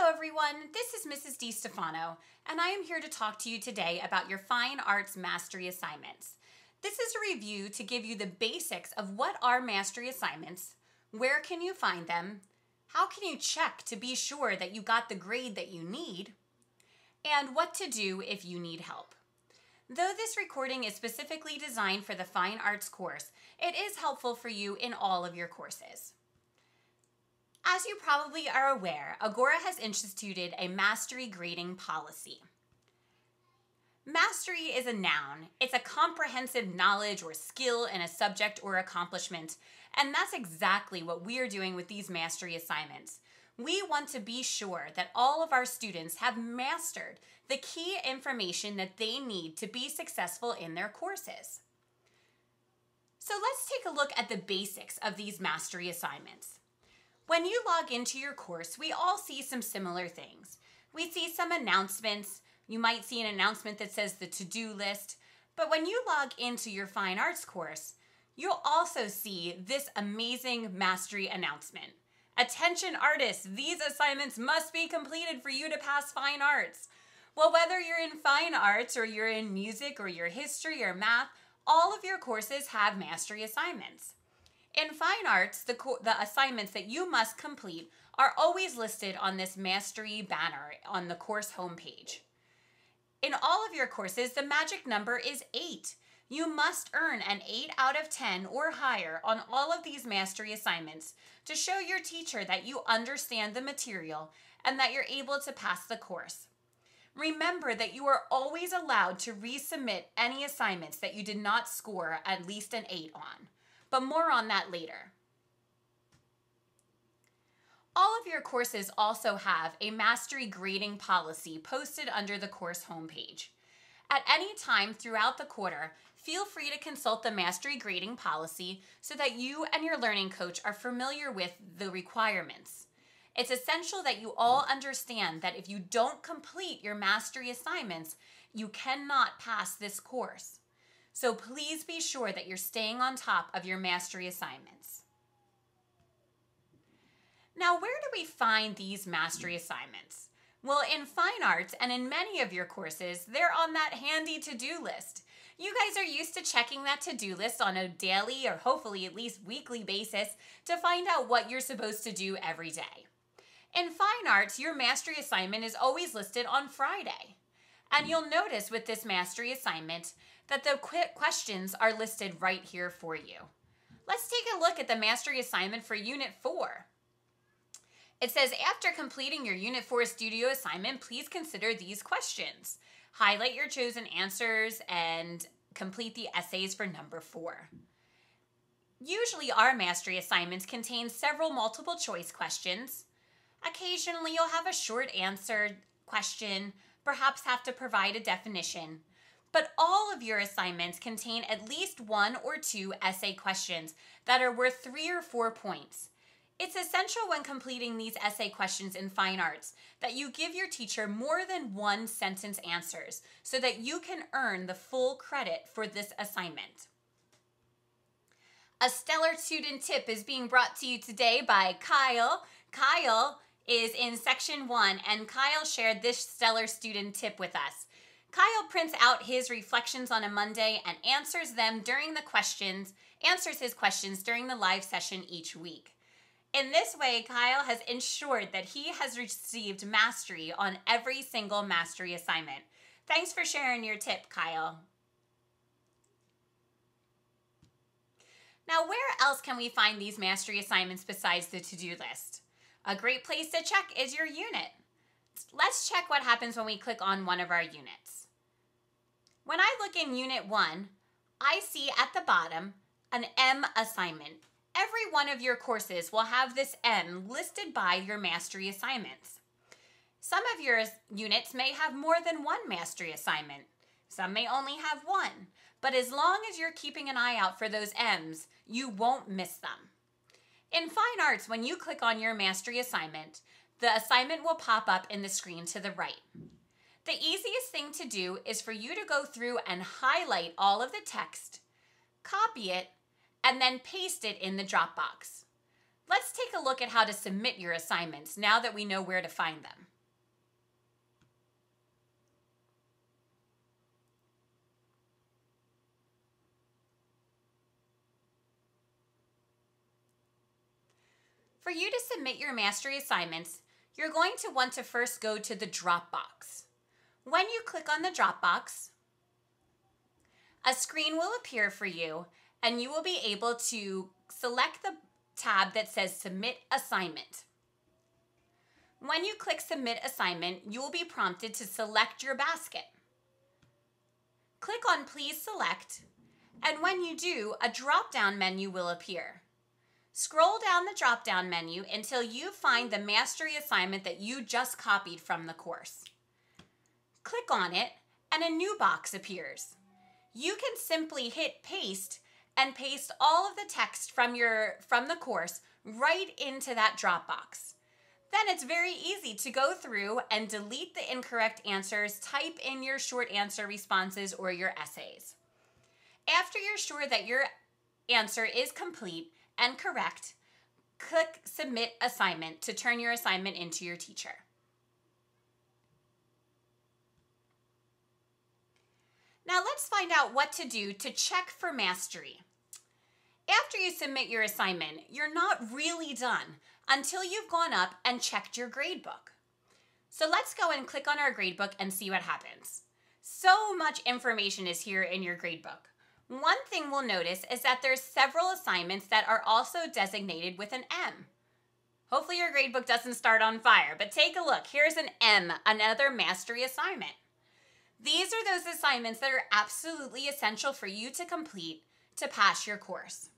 Hello everyone, this is Mrs. DiStefano, and I am here to talk to you today about your Fine Arts Mastery Assignments. This is a review to give you the basics of what are Mastery Assignments, where can you find them, how can you check to be sure that you got the grade that you need, and what to do if you need help. Though this recording is specifically designed for the Fine Arts course, it is helpful for you in all of your courses. As you probably are aware, Agora has instituted a mastery grading policy. Mastery is a noun. It's a comprehensive knowledge or skill in a subject or accomplishment, and that's exactly what we are doing with these mastery assignments. We want to be sure that all of our students have mastered the key information that they need to be successful in their courses. So let's take a look at the basics of these mastery assignments. When you log into your course, we all see some similar things. We see some announcements. You might see an announcement that says the to-do list. But when you log into your Fine Arts course, you'll also see this amazing mastery announcement. Attention artists, these assignments must be completed for you to pass Fine Arts. Well, whether you're in Fine Arts or you're in music or your history or math, all of your courses have mastery assignments. In Fine Arts, the assignments that you must complete are always listed on this mastery banner on the course homepage. In all of your courses, the magic number is 8. You must earn an 8 out of 10 or higher on all of these mastery assignments to show your teacher that you understand the material and that you're able to pass the course. Remember that you are always allowed to resubmit any assignments that you did not score at least an 8 on. But more on that later. All of your courses also have a mastery grading policy posted under the course homepage. At any time throughout the quarter, feel free to consult the mastery grading policy so that you and your learning coach are familiar with the requirements. It's essential that you all understand that if you don't complete your mastery assignments, you cannot pass this course. So please be sure that you're staying on top of your mastery assignments. Now, where do we find these mastery assignments? Well, in Fine Arts and in many of your courses, they're on that handy to-do list. You guys are used to checking that to-do list on a daily or hopefully at least weekly basis to find out what you're supposed to do every day. In Fine Arts, your mastery assignment is always listed on Friday. And you'll notice with this mastery assignment that the questions are listed right here for you. Let's take a look at the mastery assignment for Unit 4. It says, after completing your Unit 4 studio assignment, please consider these questions. Highlight your chosen answers and complete the essays for number 4. Usually our mastery assignments contain several multiple choice questions. Occasionally you'll have a short answer question, perhaps have to provide a definition. But all of your assignments contain at least 1 or 2 essay questions that are worth 3 or 4 points. It's essential when completing these essay questions in Fine Arts that you give your teacher more than 1 sentence answers so that you can earn the full credit for this assignment. A stellar student tip is being brought to you today by Kyle. Kyle is in Section 1, and Kyle shared this stellar student tip with us. Kyle prints out his reflections on a Monday and answers his questions during the live session each week. In this way, Kyle has ensured that he has received mastery on every single mastery assignment. Thanks for sharing your tip, Kyle. Now, where else can we find these mastery assignments besides the to-do list? A great place to check is your unit. Let's check what happens when we click on one of our units. When I look in Unit 1, I see at the bottom an M assignment. Every one of your courses will have this M listed by your mastery assignments. Some of your units may have more than 1 mastery assignment. Some may only have 1. But as long as you're keeping an eye out for those M's, you won't miss them. In Fine Arts, when you click on your mastery assignment, the assignment will pop up in the screen to the right. The easiest thing to do is for you to go through and highlight all of the text, copy it, and then paste it in the Dropbox. Let's take a look at how to submit your assignments now that we know where to find them. For you to submit your mastery assignments, you're going to want to first go to the Dropbox. When you click on the Dropbox, a screen will appear for you and you will be able to select the tab that says Submit Assignment. When you click Submit Assignment, you will be prompted to select your basket. Click on Please Select, and when you do, a drop-down menu will appear. Scroll down the drop-down menu until you find the mastery assignment that you just copied from the course. Click on it, and a new box appears. You can simply hit Paste and paste all of the text from the course right into that Dropbox. Then it's very easy to go through and delete the incorrect answers, type in your short answer responses or your essays. After you're sure that your answer is complete and correct, click Submit Assignment to turn your assignment into your teacher. Now let's find out what to do to check for mastery. After you submit your assignment, you're not really done until you've gone up and checked your gradebook. So let's go and click on our gradebook and see what happens. So much information is here in your gradebook. One thing we'll notice is that there's several assignments that are also designated with an M. Hopefully your gradebook doesn't start on fire, but take a look. Here's an M, another mastery assignment. These are those assignments that are absolutely essential for you to complete to pass your course.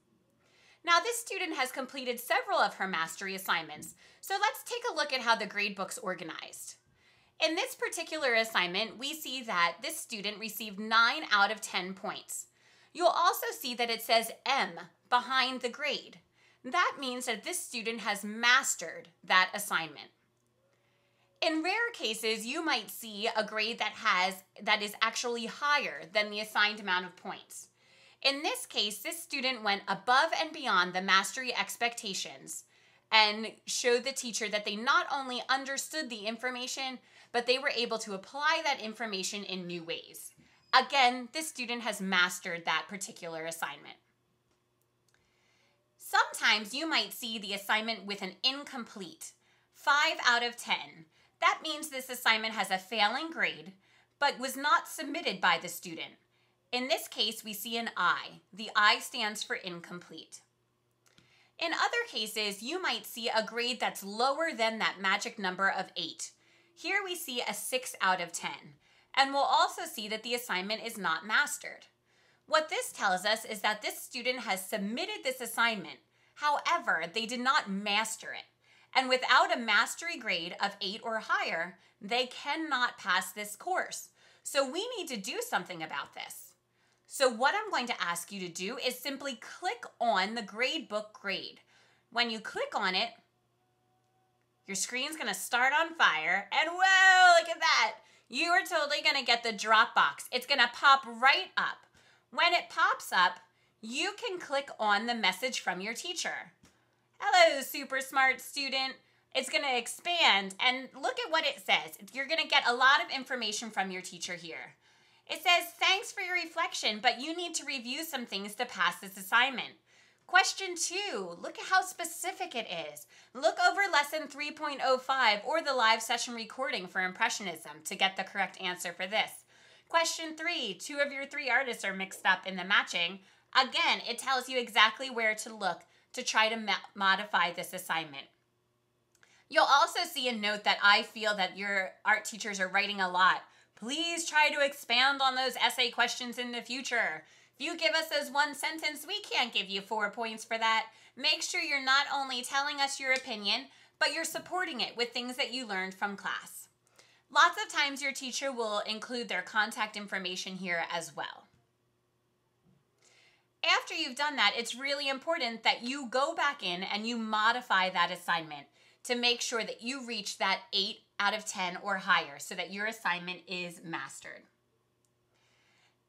Now, this student has completed several of her mastery assignments, so let's take a look at how the gradebook's organized. In this particular assignment, we see that this student received 9 out of 10 points. You'll also see that it says M behind the grade. That means that this student has mastered that assignment. In rare cases, you might see a grade that is actually higher than the assigned amount of points. In this case, this student went above and beyond the mastery expectations and showed the teacher that they not only understood the information, but they were able to apply that information in new ways. Again, this student has mastered that particular assignment. Sometimes you might see the assignment with an incomplete, 5 out of 10. That means this assignment has a failing grade, but was not submitted by the student. In this case, we see an I. The I stands for incomplete. In other cases, you might see a grade that's lower than that magic number of 8. Here we see a 6 out of 10, and we'll also see that the assignment is not mastered. What this tells us is that this student has submitted this assignment. However, they did not master it. And without a mastery grade of 8 or higher, they cannot pass this course. So we need to do something about this. So what I'm going to ask you to do is simply click on the gradebook grade. When you click on it, your screen's going to start on fire, and whoa, look at that. You are totally going to get the Dropbox. It's going to pop right up. When it pops up, you can click on the message from your teacher. Hello, super smart student. It's going to expand, and look at what it says. You're going to get a lot of information from your teacher here. It says, thanks for your reflection, but you need to review some things to pass this assignment. Question 2, look at how specific it is. Look over lesson 3.05 or the live session recording for Impressionism to get the correct answer for this. Question 3, 2 of your 3 artists are mixed up in the matching. Again, it tells you exactly where to look to try to modify this assignment. You'll also see a note that I feel that your art teachers are writing a lot. Please try to expand on those essay questions in the future. If you give us those one sentence, we can't give you 4 points for that. Make sure you're not only telling us your opinion, but you're supporting it with things that you learned from class. Lots of times your teacher will include their contact information here as well. After you've done that, it's really important that you go back in and you modify that assignment to make sure that you reach that 8 out of 10 or higher so that your assignment is mastered.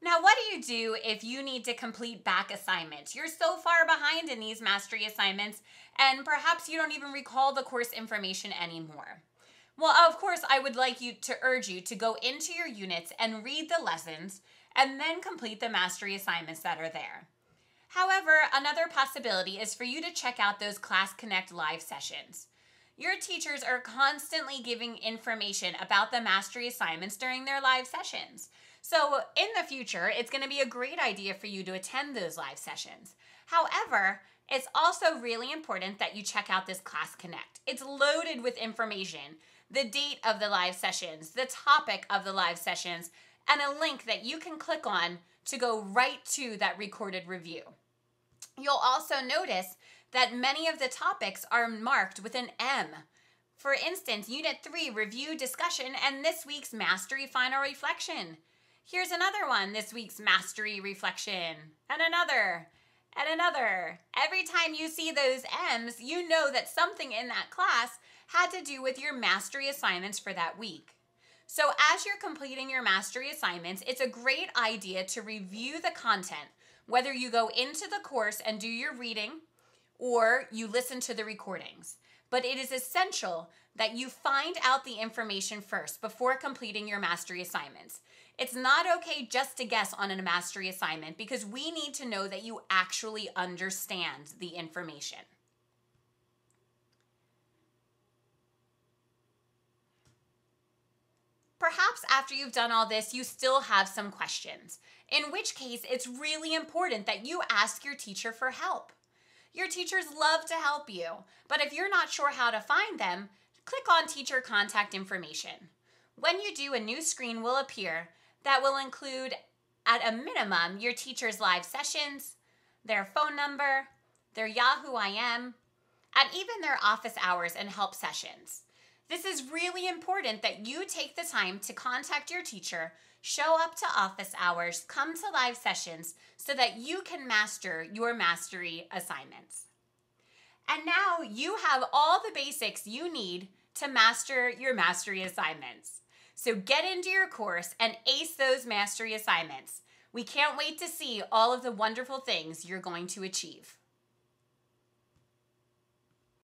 Now, what do you do if you need to complete back assignments? You're so far behind in these mastery assignments, and perhaps you don't even recall the course information anymore. Well, of course, I would like to urge you to go into your units and read the lessons and then complete the mastery assignments that are there. However, another possibility is for you to check out those Class Connect live sessions. Your teachers are constantly giving information about the mastery assignments during their live sessions. So in the future, it's going to be a great idea for you to attend those live sessions. However, it's also really important that you check out this Class Connect. It's loaded with information, the date of the live sessions, the topic of the live sessions, and a link that you can click on to go right to that recorded review. You'll also notice that many of the topics are marked with an M. For instance, Unit 3, Review, Discussion, and this week's Mastery Final Reflection. Here's another one, this week's Mastery Reflection, and another, and another. Every time you see those M's, you know that something in that class had to do with your mastery assignments for that week. So as you're completing your mastery assignments, it's a great idea to review the content, whether you go into the course and do your reading or you listen to the recordings. But it is essential that you find out the information first before completing your mastery assignments. It's not okay just to guess on a mastery assignment because we need to know that you actually understand the information. Perhaps after you've done all this, you still have some questions, in which case it's really important that you ask your teacher for help. Your teachers love to help you, but if you're not sure how to find them, click on Teacher Contact Information. When you do, a new screen will appear that will include, at a minimum, your teacher's live sessions, their phone number, their Yahoo IM, and even their office hours and help sessions. This is really important that you take the time to contact your teacher, show up to office hours, come to live sessions so that you can master your mastery assignments. And now you have all the basics you need to master your mastery assignments. So get into your course and ace those mastery assignments. We can't wait to see all of the wonderful things you're going to achieve.